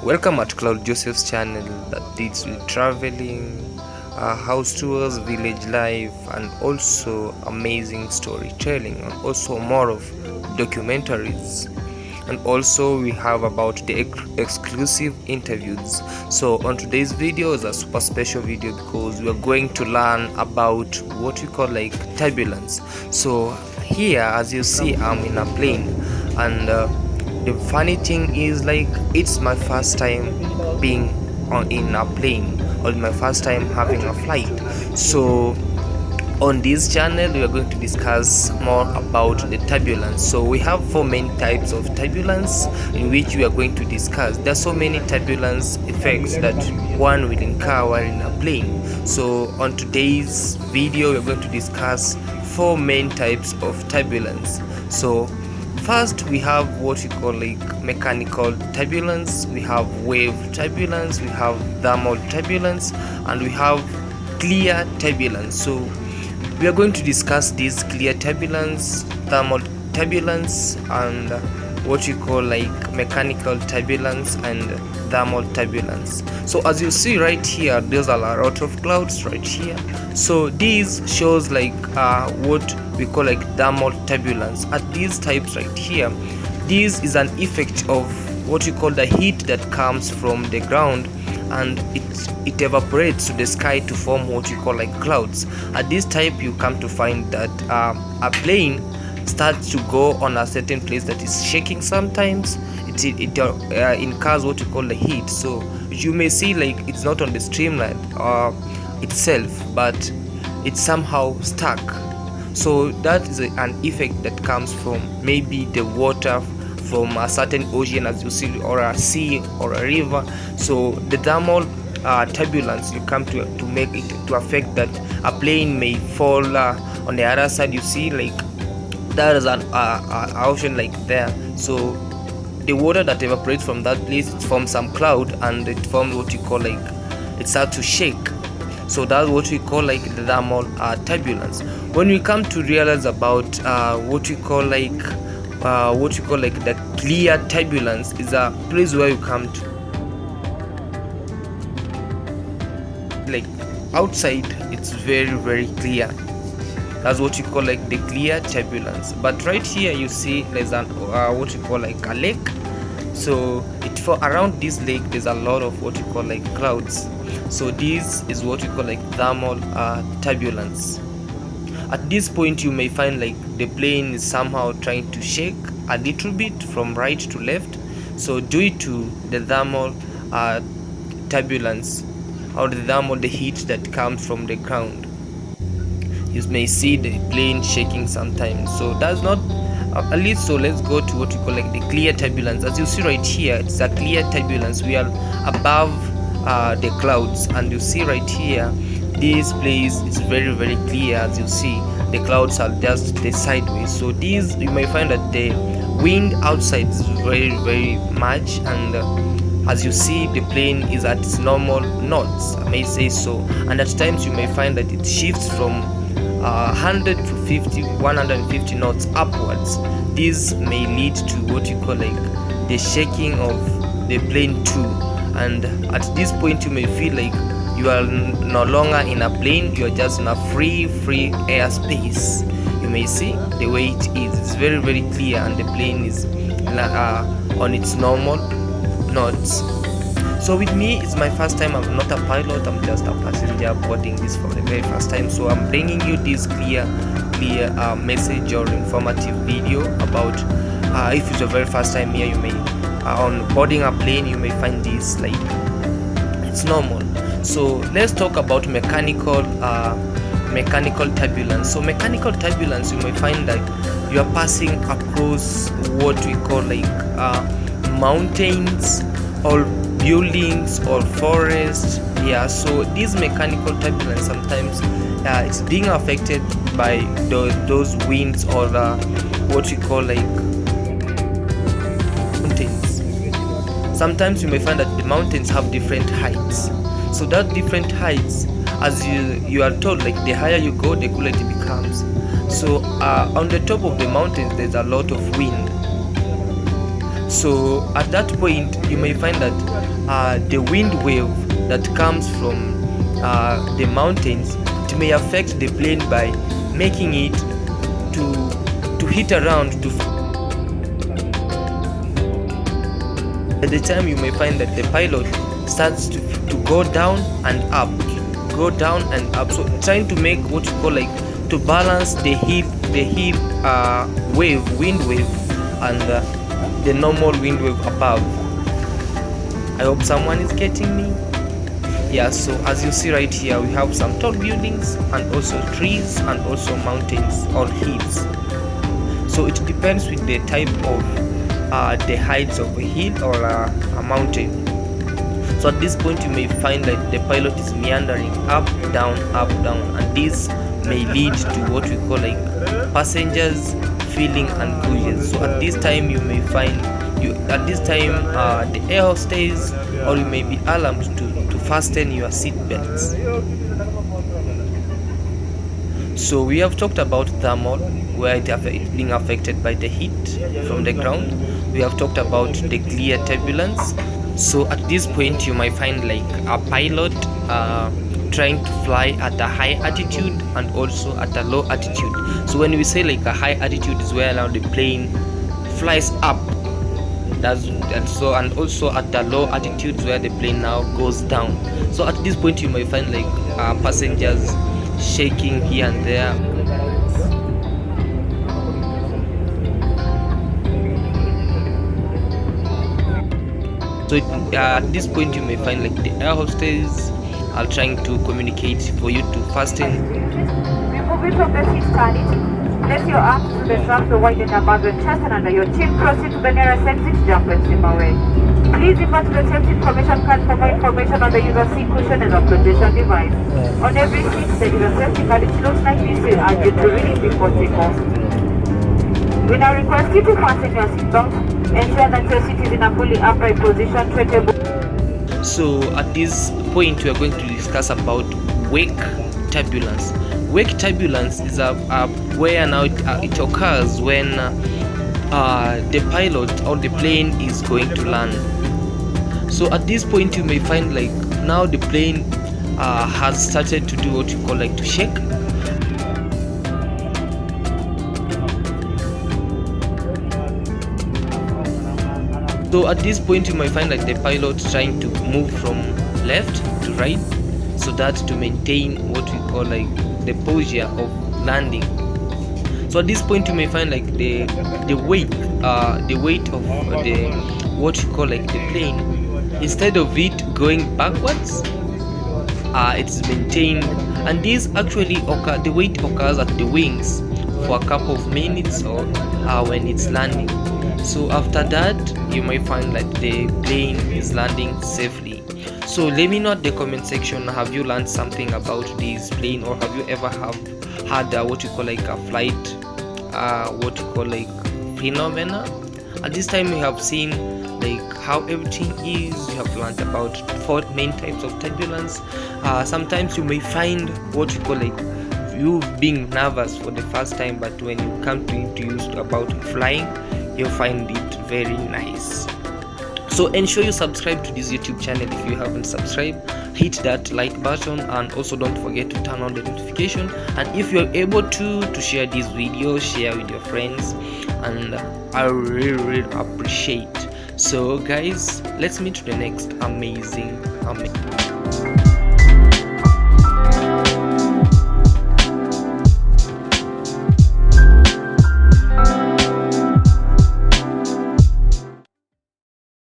Welcome at Claude Joseph's channel that deals with traveling, house tours, village life, and also amazing storytelling, and also more of documentaries. And also we have about the exclusive interviews. So on today's video is a super special video because we are going to learn about what we call like turbulence. So here, as you see, I'm in a plane, and the funny thing is, like, it's my first time being in a plane, or my first time having a flight. So on this channel we are going to discuss more about the turbulence. So we have four main types of turbulence in which we are going to discuss. There are so many turbulence effects that one will incur while in a plane. So on today's video we are going to discuss four main types of turbulence. So first, we have what we call like mechanical turbulence, we have wave turbulence, we have thermal turbulence, and we have clear turbulence. So we are going to discuss this clear turbulence, thermal turbulence, and what we call like mechanical turbulence and thermal turbulence. So as you see right here, there's a lot of clouds right here. So this shows like what we call like thermal turbulence. At these types right here, this is an effect of what we call the heat that comes from the ground, and it evaporates to the sky to form what you call like clouds. At this type, you come to find that a plane starts to go on a certain place that is shaking. Sometimes it incurs what you call the heat. So you may see like it's not on the streamline itself, but it's somehow stuck. So that is an effect that comes from maybe the water from a certain ocean, as you see, or a sea or a river. So the thermal turbulence you come to make it to affect that a plane may fall on the other side. You see like there is an ocean like there. So the water that evaporates from that place, it forms some cloud, and it forms what you call like it starts to shake. So that's what we call like the thermal turbulence. When we come to realize about what we call like the clear turbulence, is a place where you come to like outside it's very clear. That's what you call like the clear turbulence. But right here you see there's an what you call like a lake. So for around this lake there's a lot of what you call like clouds. So this is what we call like thermal turbulence. At this point you may find like the plane is somehow trying to shake a little bit from right to left. So due to the thermal turbulence, or the heat that comes from the ground, you may see the plane shaking sometimes. So that's not at least. So let's go to what we call like the clear turbulence. As you see right here, it's a clear turbulence. We are above the clouds, and you see right here this place is very clear. As you see, the clouds are just the sideways. So these, you may find that the wind outside is very much, and as you see the plane is at its normal knots, I may say so. And at times you may find that it shifts from 100 to 50, 150 knots upwards. This may lead to what you call like the shaking of the plane too. And at this point you may feel like you are no longer in a plane, you are just in a free airspace. You may see the way it is. It's very clear, and the plane is on its normal knots. So with me, it's my first time. I'm not a pilot, I'm just a passenger boarding this for the very first time. So I'm bringing you this clear message or informative video about if it's your very first time here, you may on boarding a plane, you may find this like it's normal. So let's talk about mechanical turbulence. So mechanical turbulence, you may find that you are passing across what we call like mountains or buildings or forests. Yeah, so this mechanical turbulence sometimes it's being affected by those winds or what we call like mountains. Sometimes you may find that the mountains have different heights. So that different heights, as you are told, like the higher you go, the cooler it becomes. So on the top of the mountains there's a lot of wind. So at that point you may find that the wind wave that comes from the mountains, it may affect the plane by making it to hit around to at the time you may find that the pilot starts to go down and up, so trying to make what you call like to balance the wind wave and the normal wind wave above. I hope someone is getting me. Yeah, so as you see right here, we have some tall buildings and also trees and also mountains or hills. So it depends with the type of the heights of a hill or a mountain. So at this point you may find that the pilot is meandering up, down, and this may lead to what we call like passengers feeling unconscious. So at this time you may find the air hostess or you may be alarmed to fasten your seat belts. So we have talked about thermal, where it being affected by the heat from the ground. We have talked about the clear turbulence. So at this point you might find like a pilot trying to fly at a high altitude and also at a low altitude. So when we say like a high altitude is where now the plane flies up, and also at the low altitudes where the plane now goes down. So at this point you might find like passengers shaking here and there. So at this point you may find like the air hostess are trying to communicate for you to fasten. Remove it from the seat, stand. Place your arms to the strap to widen above your chest and under your chin. Proceed to the nearest exit, jump and swim away. Please refer to the safety information card for more information on the use of seat cushion and of protection device. On every seat there is a safety card which looks like this will urge you to read it before takeoff. We now request you to fasten your seatbelt. Ensure that your seat is in a fully upright position, treatable. So at this point we are going to discuss about wake turbulence. Wake turbulence is where now it occurs when the pilot or the plane is going to land. So at this point you may find like now the plane has started to do what you call like to shake. So at this point you might find like the pilot trying to move from left to right so that to maintain what we call like the posture of landing. So at this point you may find like the weight of the what you call like the plane, instead of it going backwards, it's maintained, and this actually the weight occurs at the wings for a couple of minutes or when it's landing. So after that you might find that the plane is landing safely. So let me know in the comment section, have you learned something about this plane, or have you ever had what you call like a flight what you call like phenomena? At this time we have seen like how everything is. You have learned about 4 main types of turbulence. Sometimes you may find what you call like you being nervous for the first time, but when you come to introduce about flying, you'll find it very nice. So ensure you subscribe to this YouTube channel if you haven't subscribed. Hit that like button and also don't forget to turn on the notification. And if you're able to share this video, share with your friends, and I really appreciate. So guys, let's meet to the next amazing